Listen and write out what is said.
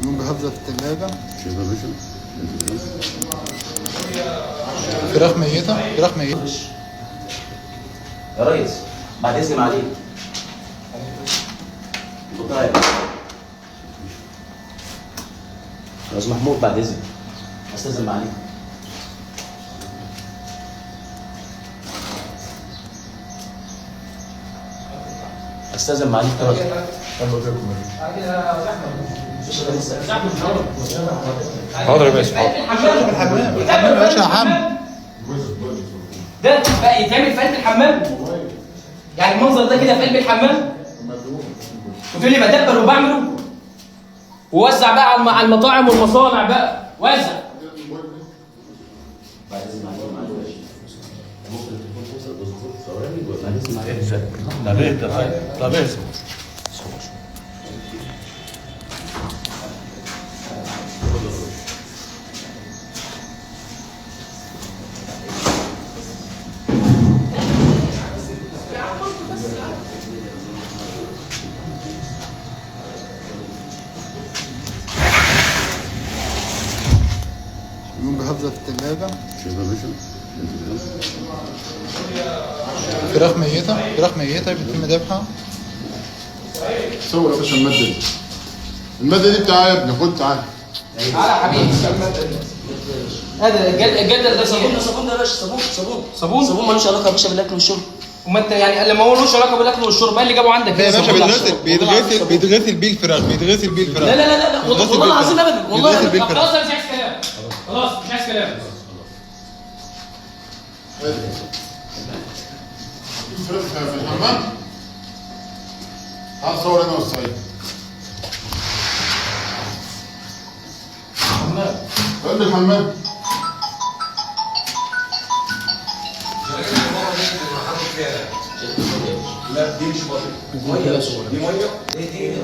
يوم جهزها في الثلاجة. شوف يا باشا. فراخ ميتة، فراخ ميتة. يا ريس بعد اذن عليك. طيب يا استاذ محمود بعد اذنك استاذن معاليك. استاذن معاليك. حاضر يا باشا، حاضر. الحمام يا باشا، حمام. ده بقى يتعمل في قلب الحمام؟ يعني المنظر ده كده في قلب الحمام؟ وتقول لي بدبر وبعمله؟ ووزع بقى على المطاعم والمصانع بقى، وزع. بعد اذن معاليك ممكن تكون توصل بظروف ثواني وبعد اذن معاليك. طب ايه يوم جهزها في الثلاجة. شوف يا باشا. فراخ ميتة، فراخ ميتة بيتم ذبحها. صور يا باشا المادة دي. المادة دي بتاعي يا ابني، خد تعالى. تعالى يا حبيبي. هذا الجدل ده صابون صابون ده يا باشا. صابون صابون ملوش علاقه يا باشا بالاكل والشرب. وما انت يعني لما هو ملوش علاقه بالاكل والشرب، ما اللي جابه عندك؟ يا باشا بيتغسل بيه الفراخ، بيتغسل بيه الفراخ. لا والله العظيم ابدا والله. بيتغسل بيه الفراخ. خلاص انا مش عايز كلام، خلاص مش عايز كلام. الفراخ في الحمام. تعال صور انا والسعيد. حمام. قلب الحمام. لا دي مش ميه. دي ميه. دي